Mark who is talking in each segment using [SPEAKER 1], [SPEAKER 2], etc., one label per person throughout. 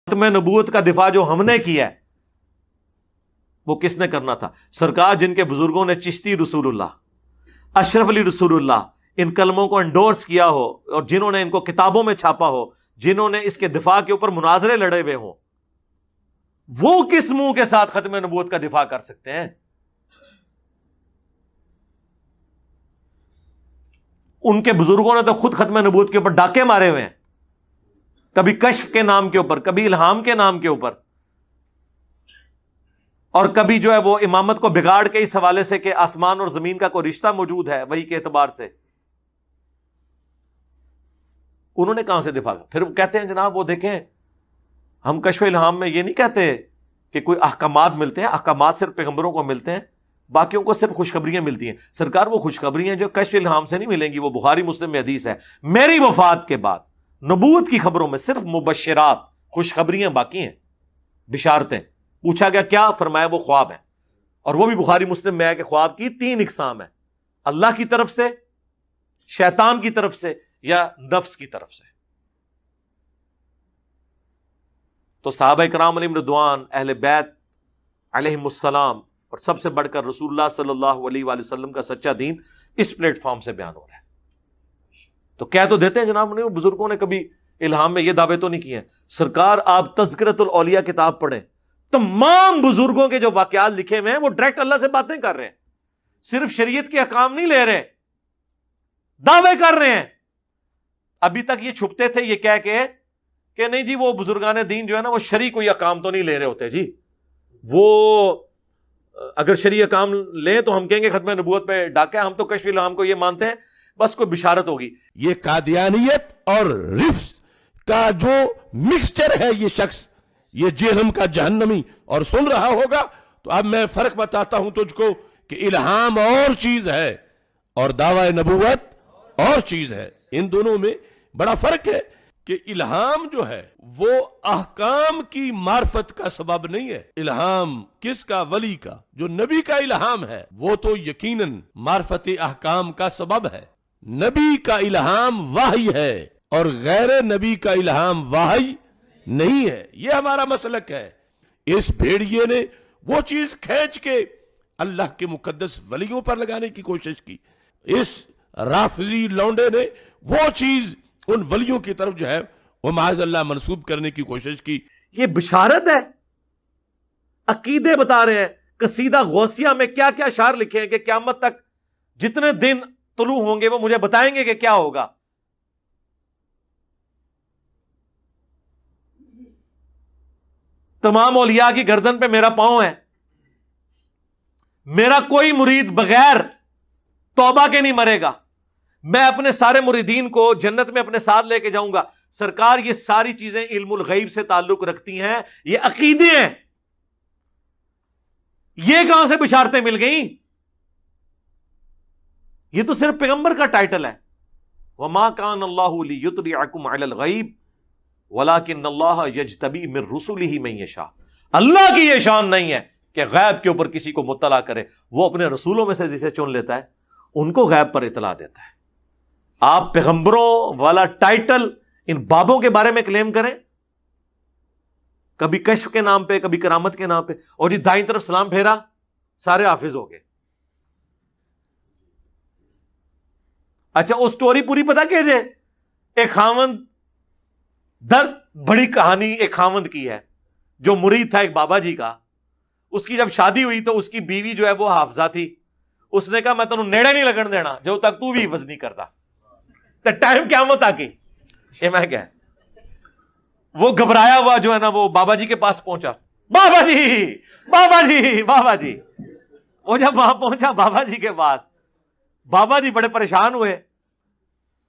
[SPEAKER 1] ختم نبوت کا دفاع جو ہم نے کیا ہے وہ کس نے کرنا تھا؟ سرکار جن کے بزرگوں نے چشتی رسول اللہ، اشرف علی رسول اللہ ان کلموں کو انڈورس کیا ہو، اور جنہوں نے ان کو کتابوں میں چھاپا ہو، جنہوں نے اس کے دفاع کے اوپر مناظرے لڑے ہوئے ہوں، وہ کس منہ کے ساتھ ختم نبوت کا دفاع کر سکتے ہیں؟ ان کے بزرگوں نے تو خود ختم نبوت کے اوپر ڈاکے مارے ہوئے ہیں، کبھی کشف کے نام کے اوپر، کبھی الہام کے نام کے اوپر، اور کبھی جو ہے وہ امامت کو بگاڑ کے اس حوالے سے کہ آسمان اور زمین کا کوئی رشتہ موجود ہے وہی کے اعتبار سے۔ انہوں نے کہاں سے دفاع کیا؟ پھر وہ کہتے ہیں جناب وہ دیکھیں ہم کشف الہام میں یہ نہیں کہتے کہ کوئی احکامات ملتے ہیں، احکامات صرف پیغمبروں کو ملتے ہیں، باقیوں کو صرف خوشخبریاں ملتی ہیں۔ سرکار وہ خوشخبریاں جو کشف الہام سے نہیں ملیں گی، وہ بخاری مسلم میں حدیث ہے، میری وفات کے بعد نبوت کی خبروں میں صرف مبشرات، خوشخبریاں باقی ہیں، بشارتیں۔ پوچھا گیا کیا؟ فرمایا وہ خواب ہیں، اور وہ بھی بخاری مسلم میں ہے کہ خواب کی 3 اقسام ہیں، اللہ کی طرف سے، شیطان کی طرف سے، یا نفس کی طرف سے۔ تو صحابہ کرام علیہم رضوان، اہل بیت علیہم السلام، اور سب سے بڑھ کر رسول اللہ صلی اللہ علیہ وآلہ وسلم کا سچا دین اس پلیٹ فارم سے بیان ہو رہا ہے۔ تو کہہ تو دیتے ہیں جناب نے بزرگوں نے کبھی الہام میں یہ دعوے تو نہیں کیے ہیں۔ سرکار آپ تذکرۃ الاولیاء کتاب پڑھیں، تمام بزرگوں کے جو واقعات لکھے ہوئے ہیں وہ ڈائریکٹ اللہ سے باتیں کر رہے ہیں، صرف شریعت کے احکام نہیں لے رہے، دعوے کر رہے ہیں۔ ابھی تک یہ چھپتے تھے یہ کہہ کے کہ نہیں جی وہ بزرگان دین جو ہے نا وہ شرعی کوئی احکام تو نہیں لے رہے ہوتے جی، وہ اگر شرعی احکام لیں تو ہم کہیں گے ختم نبوت پہ ڈاکہ، ہم تو کشف الہام کو یہ مانتے ہیں بس کوئی بشارت ہوگی۔
[SPEAKER 2] یہ قادیانیت اور رفض کا جو مکسچر ہے یہ شخص، یہ جہنم کا جہنمی، اور سن رہا ہوگا تو اب میں فرق بتاتا ہوں تجھ کو کہ الہام اور چیز ہے اور دعوی نبوت اور چیز ہے۔ ان دونوں میں بڑا فرق ہے کہ الہام جو ہے وہ احکام کی معرفت کا سبب نہیں ہے۔ الہام کس کا؟ ولی کا۔ جو نبی کا الہام ہے وہ تو یقیناً معرفت احکام کا سبب ہے۔ نبی کا الہام وحی ہے اور غیر نبی کا الہام وحی نہیں ہے، یہ ہمارا مسلک ہے۔ اس بھیڑیے نے وہ چیز کھینچ کے اللہ کے مقدس ولیوں پر لگانے کی کوشش کی، اس رافضی لونڈے نے وہ چیز ان ولیوں کی طرف جو ہے وہ معاذ اللہ منسوب کرنے کی کوشش کی۔
[SPEAKER 1] یہ بشارت ہے، عقیدے بتا رہے ہیں۔ قصیدہ غوثیہ میں کیا کیا اشعار لکھے ہیں کہ قیامت تک جتنے دن طلوع ہوں گے وہ مجھے بتائیں گے کہ کیا ہوگا۔ تمام اولیاء کی گردن پہ میرا پاؤں ہے، میرا کوئی مرید بغیر توبہ کے نہیں مرے گا، میں اپنے سارے مریدین کو جنت میں اپنے ساتھ لے کے جاؤں گا۔ سرکار یہ ساری چیزیں علم الغیب سے تعلق رکھتی ہیں، یہ عقیدے ہیں، یہ کہاں سے بشارتیں مل گئیں؟ یہ تو صرف پیغمبر کا ٹائٹل ہے۔ وَمَا كَانَ اللَّهُ لِيُطْلِعَكُمْ عَلَى الْغَيْبِ وَلَكِنَّ اللَّهَ يَجْتَبِي مِن رُّسُلِهِ مَن يَشَاءُ۔ اللہ کی یہ شان نہیں ہے کہ غیب کے اوپر کسی کو مطلع کرے، وہ اپنے رسولوں میں سے جسے چن لیتا ہے ان کو غیب پر اطلاع دیتا ہے۔ آپ پیغمبروں والا ٹائٹل ان بابوں کے بارے میں کلیم کریں، کبھی کشف کے نام پہ، کبھی کرامت کے نام پہ، اور یہ دائیں طرف سلام پھیرا سارے حافظ ہو گئے۔ اچھا وہ سٹوری پوری پتہ کیجئے، ایک خاوند درد بڑی کہانی ایک خاوند کی ہے جو مرید تھا ایک بابا جی کا۔ اس کی جب شادی ہوئی تو اس کی بیوی جو ہے وہ حافظہ تھی، اس نے کہا میں تینوں نیڑے نہیں لگن دینا جب تک تو بھی حفظ نہیں کرتا۔ تو ٹائم قیامت آ گئی، یہ میں کیا وہ گھبرایا ہوا جو ہے نا وہ بابا جی کے پاس پہنچا، بابا جی بابا جی بابا جی۔ وہ جب وہاں پہنچا بابا جی کے پاس، بابا جی بڑے پریشان ہوئے،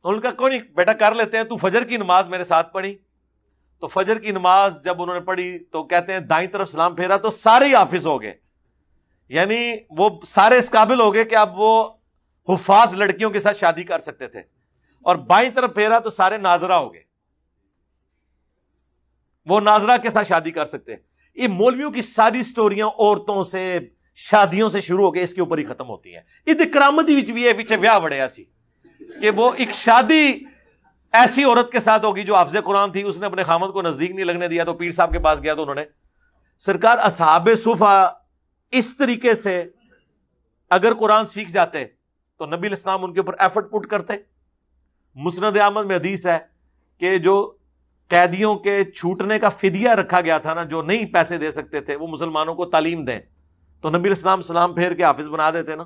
[SPEAKER 1] ان کا کوئی نہیں بیٹا کر لیتے ہیں، تو فجر کی نماز میرے ساتھ پڑھی۔ تو فجر کی نماز جب انہوں نے پڑھی تو کہتے ہیں دائیں طرف سلام پھیرا تو سارے ہی حافظ ہو گئے، یعنی وہ سارے اس قابل ہو گئے کہ اب وہ حفاظ لڑکیوں کے ساتھ شادی کر سکتے تھے، اور بائیں طرف پھیرا تو سارے ناظرہ ہو گئے، وہ ناظرہ کے ساتھ شادی کر سکتے۔ یہ مولویوں کی ساری سٹوریاں عورتوں سے، شادیوں سے شروع ہو کے اس کے اوپر ہی ختم ہوتی ہیں۔ یہ کرامت بھی ہے پیچھے ویاہ بڑے ایسی کہ وہ ایک شادی ایسی عورت کے ساتھ ہوگی جو حافظ قرآن تھی, اس نے اپنے خامد کو نزدیک نہیں لگنے دیا, تو پیر صاحب کے پاس گیا تو انہوں نے, سرکار اصحاب صفا اس طریقے سے اگر قرآن سیکھ جاتے تو نبی علیہ السلام ان کے اوپر ایفرٹ پٹ کرتے. مسند احمد میں حدیث ہے کہ جو قیدیوں کے چھوٹنے کا فدیہ رکھا گیا تھا نا, جو نہیں پیسے دے سکتے تھے, وہ مسلمانوں کو تعلیم دیں, تو نبی علیہ السلام سلام پھیر کے حافظ بنا دیتے نا.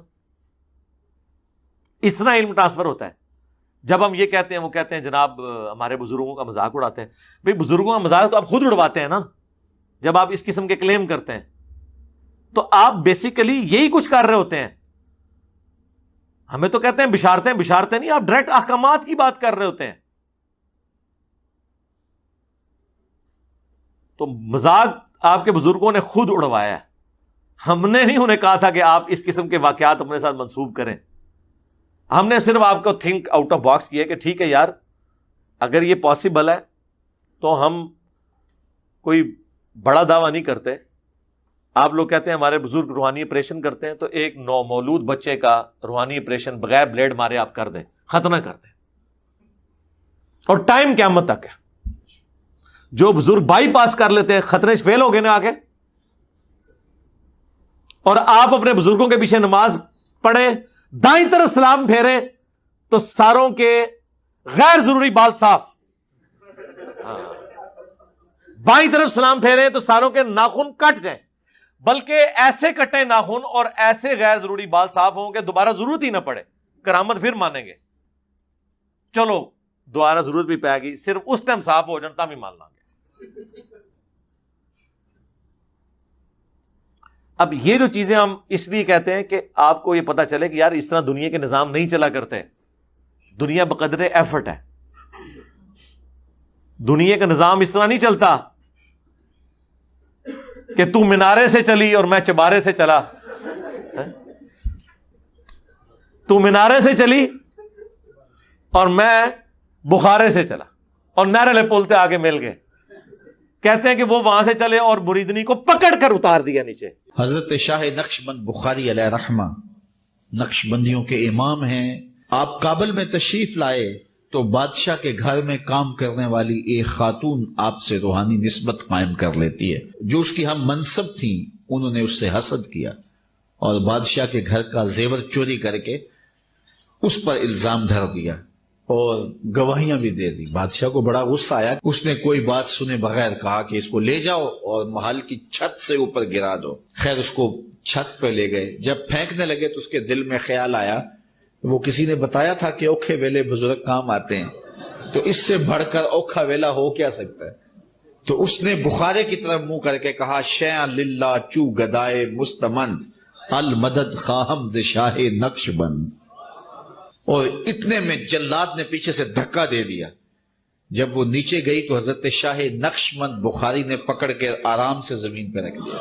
[SPEAKER 1] اس طرح علم ٹرانسفر ہوتا ہے. جب ہم یہ کہتے ہیں, وہ کہتے ہیں جناب ہمارے بزرگوں کا مذاق اڑاتے ہیں. بھئی بزرگوں کا مذاق تو آپ خود اڑواتے ہیں نا, جب آپ اس قسم کے کلیم کرتے ہیں تو آپ بیسیکلی یہی کچھ کر رہے ہوتے ہیں. ہمیں تو کہتے ہیں بشارتیں, بشارتیں نہیں, آپ ڈائریکٹ احکامات کی بات کر رہے ہوتے ہیں. تو مذاق آپ کے بزرگوں نے خود اڑوایا ہے, ہم نے نہیں انہیں کہا تھا کہ آپ اس قسم کے واقعات اپنے ساتھ منسوب کریں. ہم نے صرف آپ کو تھنک آؤٹ آف باکس کیا کہ ٹھیک ہے یار, اگر یہ پاسبل ہے تو ہم کوئی بڑا دعویٰ نہیں کرتے. آپ لوگ کہتے ہیں ہمارے بزرگ روحانی آپریشن کرتے ہیں, تو ایک نومولود بچے کا روحانی آپریشن بغیر بلیڈ مارے آپ کر دیں, ختم کر دیں, اور ٹائم قیامت تک ہے. جو بزرگ بائی پاس کر لیتے ہیں, خطرے فیل ہو گئے نا آگے. اور آپ اپنے بزرگوں کے پیچھے نماز پڑھیں, دائیں طرف سلام پھیرے تو ساروں کے غیر ضروری بال صاف, بائیں طرف سلام پھیرے تو ساروں کے ناخن کٹ جائیں, بلکہ ایسے کٹیں ناخن اور ایسے غیر ضروری بال صاف ہوں کہ دوبارہ ضرورت ہی نہ پڑے, کرامت پھر مانیں گے. چلو دوبارہ ضرورت بھی پائے گی, صرف اس ٹائم صاف ہو جاتا بھی مان لیں گے. اب یہ جو چیزیں ہم اس لیے کہتے ہیں کہ آپ کو یہ پتا چلے کہ یار اس طرح دنیا کے نظام نہیں چلا کرتے. دنیا بقدر ایفرٹ ہے, دنیا کا نظام اس طرح نہیں چلتا کہ تو مینارے سے چلی اور میں چبارے سے چلا. تو مینارے سے چلی اور میں بخارے سے چلا, اور نہرے پولتے آگے مل گئے. کہتے ہیں کہ وہ وہاں سے چلے اور مریدنی کو پکڑ کر اتار دیا نیچے.
[SPEAKER 3] حضرت شاہ نقشبند بخاری علیہ رحمہ نقش بندیوں کے امام ہیں. آپ کابل میں تشریف لائے تو بادشاہ کے گھر میں کام کرنے والی ایک خاتون آپ سے روحانی نسبت قائم کر لیتی ہے. جو اس کی ہم منصب تھیں انہوں نے اس سے حسد کیا اور بادشاہ کے گھر کا زیور چوری کر کے اس پر الزام دھر دیا اور گواہیاں بھی دے دی. بادشاہ کو بڑا غصہ آیا. اس نے کوئی بات سنے بغیر کہا کہ اس کو لے جاؤ اور محل کی چھت سے اوپر گرا دو. خیر اس کو چھت پہ لے گئے. جب پھینکنے لگے تو اس کے دل میں خیال آیا, وہ کسی نے بتایا تھا کہ اوکھے ویلے بزرگ کام آتے ہیں, تو اس سے بڑھ کر اوکھا ویلا ہو کیا سکتا ہے. تو اس نے بخارے کی طرف منہ کر کے کہا, شیئا للہ چو گدائے مستمند المدد خواہم ز شاہ نقش بند. اور اتنے میں جلاد نے پیچھے سے دھکا دے دیا. جب وہ نیچے گئی تو حضرت شاہ نقشبند بخاری نے پکڑ کے آرام سے زمین پہ رکھ دیا.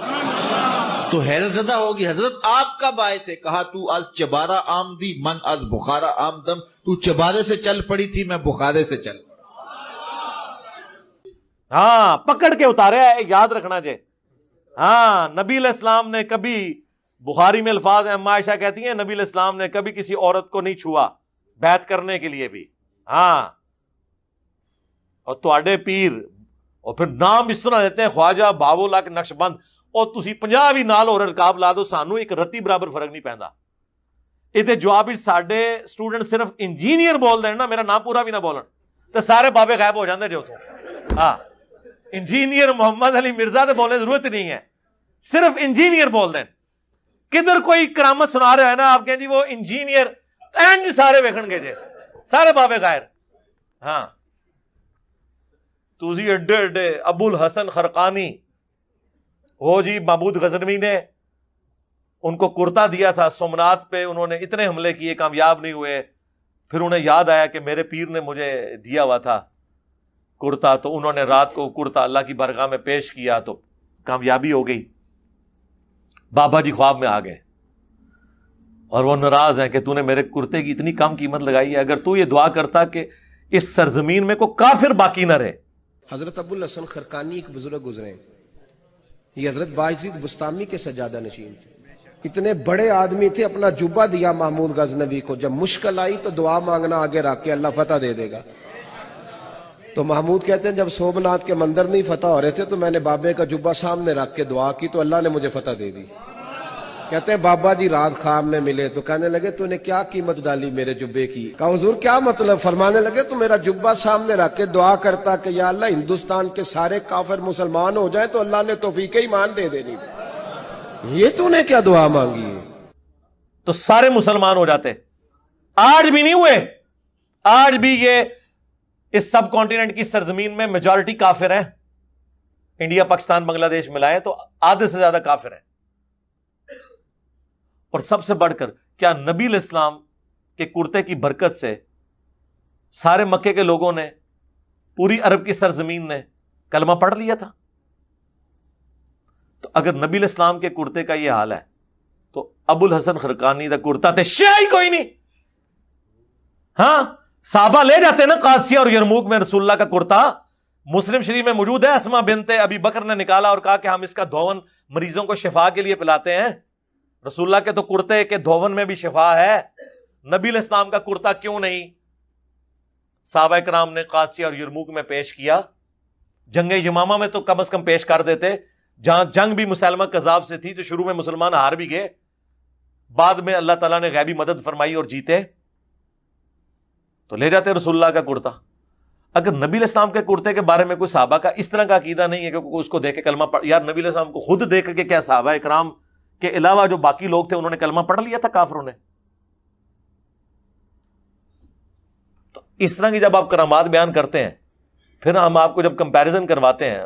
[SPEAKER 3] تو حیرت زدہ ہوگی, حضرت آپ کب آئے تھے؟ کہا تو از چبارہ آمدی من از بخارا آمدم. تو چبارے سے چل پڑی تھی, میں بخارے سے چل پڑا.
[SPEAKER 1] ہاں پکڑ کے اتارے ہے, یاد رکھنا جے. ہاں نبی علیہ السلام نے کبھی, بخاری میں الفاظ ہیں, اما عائشہ کہتی ہیں نبی علیہ السلام نے کبھی کسی عورت کو نہیں چھوا بیعت کرنے کے لیے بھی. ہاں اور تواڈے پیر, اور پھر نام اس طرح دیتے ہیں خواجہ باو لاکھ نقش بند, اور تسی 50 بھی نال اور رکاب لا دو, سانو ایک رتی برابر فرق نہیں پیندا. یہ جواب ساڈے اسٹوڈنٹ صرف انجینئر بول دیں نا, میرا نام پورا بھی نہ بولن, تو سارے بابے غائب ہو جاندے جو تو. ہاں انجینئر محمد علی مرزا تے بولنے ضرورت نہیں ہے, صرف انجینئر بول دیں. کدھر کوئی کرامت سنا رہا ہے نا, آپ کہیں جی وہ انجینئر, اینڈ سارے ویکھن گے جے, سارے بابے غائر. ہاں توزی اڈے اڈے ابو الحسن خرقانی وہ جی معبود غزنوی نے ان کو کرتا دیا تھا سومنات پہ, انہوں نے اتنے حملے کیے کامیاب نہیں ہوئے. پھر انہیں یاد آیا کہ میرے پیر نے مجھے دیا ہوا تھا کرتا, تو انہوں نے رات کو کرتا اللہ کی بارگاہ میں پیش کیا تو کامیابی ہو گئی. بابا جی خواب میں آ گئے اور وہ ناراض ہیں کہ تو نے میرے کرتے کی اتنی کم قیمت لگائی ہے, اگر تو یہ دعا کرتا کہ اس سرزمین میں کوئی کافر باقی نہ رہے.
[SPEAKER 4] حضرت ابو الحسن خرقانی ایک بزرگ گزرے, یہ حضرت باعزید بستامی کے سجادہ نشین تھے. اتنے بڑے آدمی تھے, اپنا جبہ دیا محمود غزنوی کو, جب مشکل آئی تو دعا مانگنا آگے رکھ کے اللہ فتح دے دے گا. تو محمود کہتے ہیں جب سومناتھ کے مندر نہیں فتح ہو رہے تھے تو میں نے بابے کا جبہ سامنے رکھ کے دعا کی تو اللہ نے مجھے فتح دے دی. کہتے ہیں بابا جی رات خواب میں ملے تو کہنے لگے تو نے کیا قیمت ڈالی میرے جبے کی؟ کہا حضور کیا مطلب؟ فرمانے لگے تو میرا جبہ سامنے رکھ کے دعا کرتا کہ یا اللہ ہندوستان کے سارے کافر مسلمان ہو جائیں تو اللہ نے توفیق ایمان دے دینی. یہ تو نے کیا دعا مانگی ہے؟
[SPEAKER 1] تو سارے مسلمان ہو جاتے. آج بھی نہیں ہوئے. آج بھی یہ اس سب کانٹیننٹ کی سرزمین میں میجورٹی کافر ہیں. انڈیا پاکستان بنگلہ دیش ملائے تو آدھے سے زیادہ کافر ہیں. اور سب سے بڑھ کر کیا نبی علیہ السلام کے کرتے کی برکت سے سارے مکے کے لوگوں نے، پوری عرب کی سرزمین نے کلمہ پڑھ لیا تھا؟ تو اگر نبی علیہ السلام کے کرتے کا یہ حال ہے تو ابو الحسن خرقانی دا کرتا تے شیعہ کوئی نہیں. ہاں صحابہ لے جاتے نا قادسیہ اور یرموک میں رسول اللہ کا کرتا. مسلم شریف میں موجود ہے، اسما بنت ابی بکر نے نکالا اور کہا کہ ہم اس کا دھون مریضوں کو شفا کے لیے پلاتے ہیں. رسول اللہ کے تو کرتے کے دھون میں بھی شفا ہے، نبی علیہ السلام کا کرتا کیوں نہیں؟ صحابہ کرام نے قادسیہ اور یرموک میں پیش کیا. جنگ یمامہ میں تو کم از کم پیش کر دیتے، جہاں جنگ بھی مسلمہ کذاب سے تھی تو شروع میں مسلمان ہار بھی گئے، بعد میں اللہ تعالیٰ نے غیبی مدد فرمائی اور جیتے، تو لے جاتے رسول اللہ کا کرتا. اگر نبی علیہ السلام کے کرتے کے بارے میں کوئی صحابہ کا اس طرح کا عقیدہ نہیں ہے کہ اس کو دیکھ کے کلمہ پڑھ، یار نبی علیہ السلام کو خود دیکھ کے کیا صحابہ اکرام کے علاوہ جو باقی لوگ تھے انہوں نے کلمہ پڑھ لیا تھا کافروں نے؟ تو اس طرح کی جب آپ کرامات بیان کرتے ہیں، پھر ہم آپ کو جب کمپیریزن کرواتے ہیں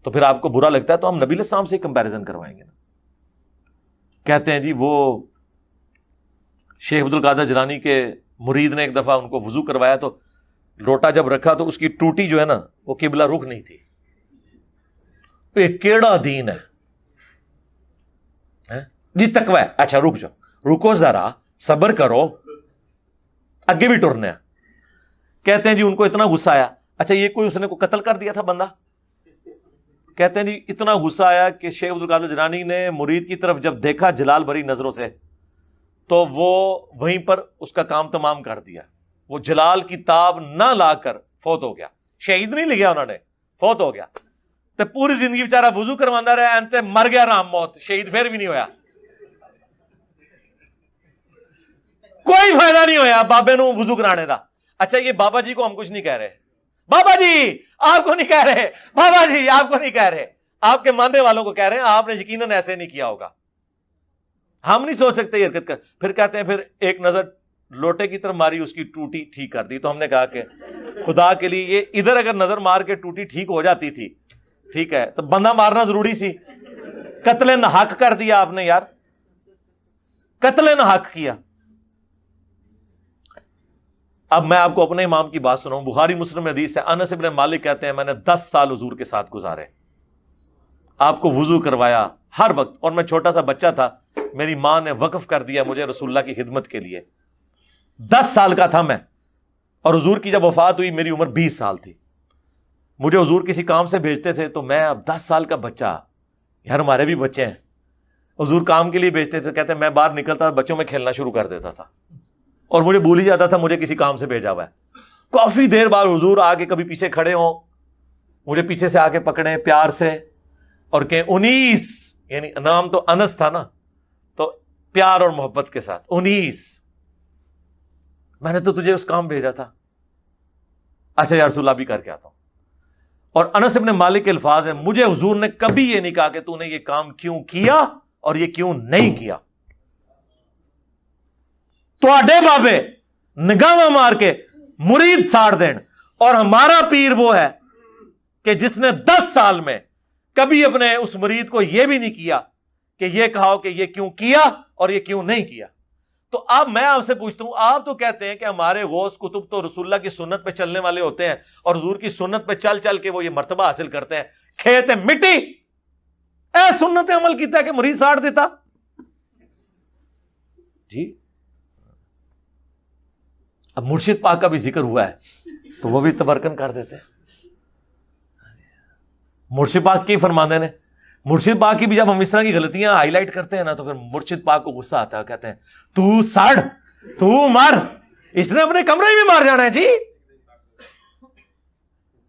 [SPEAKER 1] تو پھر آپ کو برا لگتا ہے، تو ہم نبی علیہ السلام سے کمپیریزن کروائیں گے نا. کہتے ہیں جی وہ شیخ عبد القادر جیلانی کے مرید نے ایک دفعہ ان کو وضو کروایا تو لوٹا جب رکھا تو اس کی ٹوٹی جو ہے نا وہ قبلہ رخ نہیں تھی. یہ کیڑا دین ہے جی؟ تقوی ہے. اچھا رک جاؤ، رکو ذرا، صبر کرو، اگے بھی ٹرنا ہے. کہتے ہیں جی ان کو اتنا غصہ آیا. اچھا یہ کوئی اس نے کو قتل کر دیا تھا بندہ؟ کہتے ہیں جی اتنا غصہ آیا کہ شیخ عبد القادر جیلانی نے مرید کی طرف جب دیکھا جلال بھری نظروں سے تو وہ وہیں پر اس کا کام تمام کر دیا. وہ جلال کی تاب نہ لا کر فوت ہو گیا. شہید نہیں لگیا انہوں نے، فوت ہو گیا. تو پوری زندگی بیچارہ وضو کروانا رہا، انتے مر گیا رام موت، شہید پھر بھی نہیں ہویا. کوئی فائدہ نہیں ہویا بابے نو وضو کرانے دا. اچھا یہ بابا جی کو ہم کچھ نہیں کہہ رہے، بابا جی آپ کو نہیں کہہ رہے، بابا جی آپ کو نہیں کہہ رہے، آپ کے ماننے والوں کو کہہ رہے ہیں. آپ نے یقیناً ایسے نہیں کیا ہوگا، ہم نہیں سوچ سکتے یہ حرکت کر. پھر کہتے ہیں پھر ایک نظر لوٹے کی طرف ماری، اس کی ٹوٹی ٹھیک کر دی. تو ہم نے کہا کہ خدا کے لیے یہ ادھر اگر نظر مار کے ٹوٹی ٹھیک ہو جاتی تھی، ٹھیک ہے، تو بندہ مارنا ضروری سی. قتل ناحق کر دیا آپ نے یار، قتل ناحق کیا. اب میں آپ کو اپنے امام کی بات سناؤں. بخاری مسلم میں حدیث ہے، انس ابن مالک کہتے ہیں میں نے 10 سال حضور کے ساتھ گزارے، آپ کو وضو کروایا ہر وقت، اور میں چھوٹا سا بچہ تھا، میری ماں نے وقف کر دیا مجھے رسول اللہ کی خدمت کے لیے. 10 سال کا تھا میں، اور حضور کی جب وفات ہوئی میری عمر 20 سال تھی. مجھے حضور کسی کام سے بھیجتے تھے تو میں اب 10 سال کا بچہ، یار ہمارے بھی بچے ہیں، حضور کام کے لیے بھیجتے تھے، کہتے ہیں میں باہر نکلتا بچوں میں کھیلنا شروع کر دیتا تھا اور مجھے بھول ہی جاتا تھا مجھے کسی کام سے بھیجا ہوا ہے. کافی دیر بعد حضور آگے کبھی پیچھے کھڑے ہوں، مجھے پیچھے سے آگے پکڑے پیار سے اور کہیں 19، یعنی نام تو انس تھا نا، تو پیار اور محبت کے ساتھ 19، میں نے تو تجھے اس کام بھیجا تھا. اچھا یا رسول اللہ بھی کر کے آتا ہوں. اور انس ابن مالک کے الفاظ ہیں، مجھے حضور نے کبھی یہ نہیں کہا کہ تو نے یہ کام کیوں کیا اور یہ کیوں نہیں کیا. تواڈے بابے نگاہ مار کے مرید ساڑ دین، اور ہمارا پیر وہ ہے کہ جس نے 10 سال میں کبھی اپنے اس مرید کو یہ بھی نہیں کیا کہ یہ کہا کہ یہ کیوں کیا اور یہ کیوں نہیں کیا. تو اب میں آپ سے پوچھتا ہوں، آپ تو کہتے ہیں کہ ہمارے غوث کتب تو رسول اللہ کی سنت پہ چلنے والے ہوتے ہیں اور حضور کی سنت پہ چل چل کے وہ یہ مرتبہ حاصل کرتے ہیں. کھیت مٹی اے سنت عمل کیتا ہے کہ مرید ساڑ دیتا جی. اب مرشد پاک کا بھی ذکر ہوا ہے تو وہ بھی تبرکن کر دیتے. مرشد پاک کی فرماندے نے، مرشد پاک کی بھی جب ہم اس طرح کی غلطیاں ہائی لائٹ کرتے ہیں نا تو پھر مرشد پاک کو غصہ آتا ہے، کہتے ہیں تو ساڑ، تو مار، اس نے اپنے کمرے میں مار جانا ہے جی.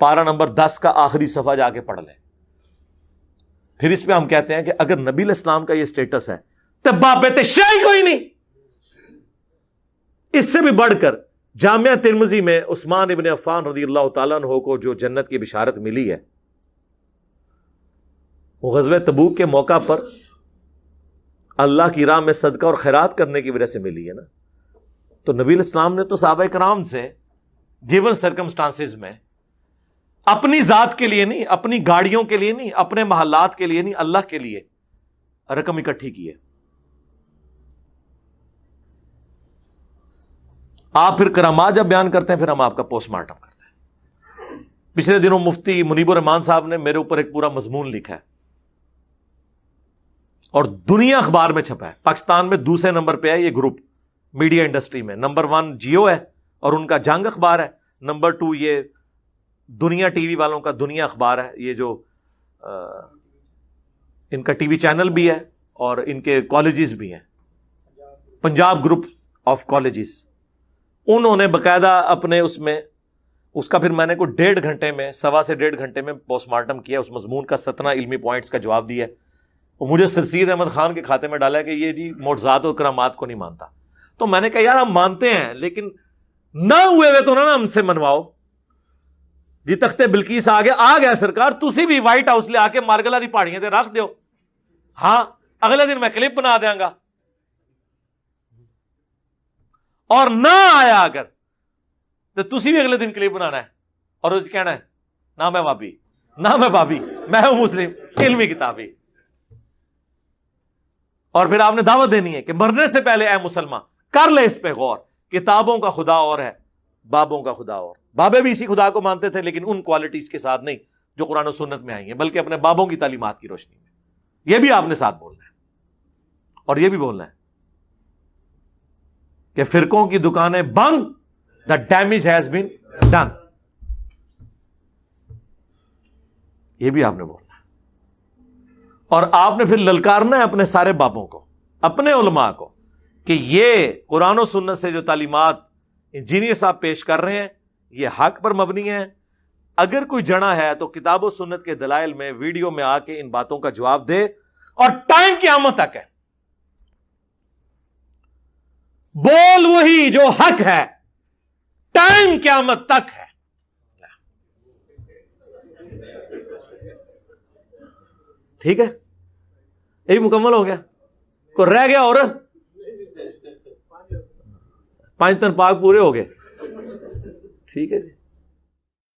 [SPEAKER 1] پارہ نمبر 10 کا آخری صفحہ جا کے پڑھ لیں. پھر اس پہ ہم کہتے ہیں کہ اگر نبی علیہ السلام کا یہ سٹیٹس ہے تو بابت شیعی کوئی نہیں. اس سے بھی بڑھ کر جامعہ ترمذی میں عثمان ابن عفان رضی اللہ تعالیٰ عنہ کو جو جنت کی بشارت ملی ہے وہ غزوہ تبوک کے موقع پر اللہ کی راہ میں صدقہ اور خیرات کرنے کی وجہ سے ملی ہے نا. تو نبی علیہ السلام نے تو صحابہ کرام سے گیون سرکمسٹانسز میں اپنی ذات کے لیے نہیں, اپنی گاڑیوں کے لیے نہیں, اپنے محلات کے لیے نہیں, اللہ کے لیے رقم اکٹھی کی ہے. آپ پھر کرامات جب بیان کرتے ہیں پھر ہم آپ کا پوسٹ مارٹم کرتے ہیں. پچھلے دنوں مفتی منیب الرحمان صاحب نے میرے اوپر ایک پورا مضمون لکھا ہے اور دنیا اخبار میں چھپا ہے. پاکستان میں دوسرے نمبر پہ ہے یہ گروپ میڈیا انڈسٹری میں. نمبر 1 جیو ہے اور ان کا جنگ اخبار ہے. نمبر 2 یہ دنیا ٹی وی والوں کا دنیا اخبار ہے. یہ جو ان کا ٹی وی چینل بھی ہے اور ان کے کالجز بھی ہیں, پنجاب گروپ آف کالجز. انہوں نے باقاعدہ اپنے اس کا پھر میں نے کوئی 1.5 گھنٹے میں 1.25 گھنٹے میں پوسٹ مارٹم کیا. اس مضمون کا 17 علمی پوائنٹس کا جواب دیا. وہ مجھے سرسید احمد خان کے کھاتے میں ڈالا ہے کہ یہ جی معجزات اور کرامات کو نہیں مانتا. تو میں نے کہا یار ہم مانتے ہیں لیکن نہ ہوئے ہوئے تو نہ ہم سے منواؤ. جی تختے بلقیس آ گیا سرکار, تسی بھی وائٹ ہاؤس لے آ کے مارگلا دی پہاڑیاں تے رکھ دیو. ہاں اگلے دن میں کلپ بنا دیاں گا. اور نہ آیا اگر تو تسی بھی اگلے دن کلپ بنانا ہے اور اس کہنا ہے نہ میں وابی نہ میں بابی, میں ہوں مسلم, علمی کتابی. اور پھر آپ نے دعوت دینی ہے کہ مرنے سے پہلے اے مسلمان کر لے اس پہ غور. کتابوں کا خدا اور ہے, بابوں کا خدا اور. بابے بھی اسی خدا کو مانتے تھے لیکن ان کوالٹیز کے ساتھ نہیں جو قرآن و سنت میں آئی ہیں, بلکہ اپنے بابوں کی تعلیمات کی روشنی میں. یہ بھی آپ نے ساتھ بولنا ہے اور یہ بھی بولنا ہے کہ فرقوں کی دکانیں بند, the damage has been done. یہ بھی آپ نے بولنا ہے. اور آپ نے پھر للکارنا ہے اپنے سارے بابوں کو, اپنے علماء کو, کہ یہ قرآن و سنت سے جو تعلیمات انجینئر صاحب پیش کر رہے ہیں یہ حق پر مبنی ہے. اگر کوئی جڑا ہے تو کتاب و سنت کے دلائل میں ویڈیو میں آ کے ان باتوں کا جواب دے, اور ٹائم قیامت تک ہے. بول وہی جو حق ہے, ٹائم قیامت تک ہے. ٹھیک ہے, یہ مکمل ہو گیا. کو رہ گیا اور 5 تن پاک پورے ہو گئے. ٹھیک ہے جی.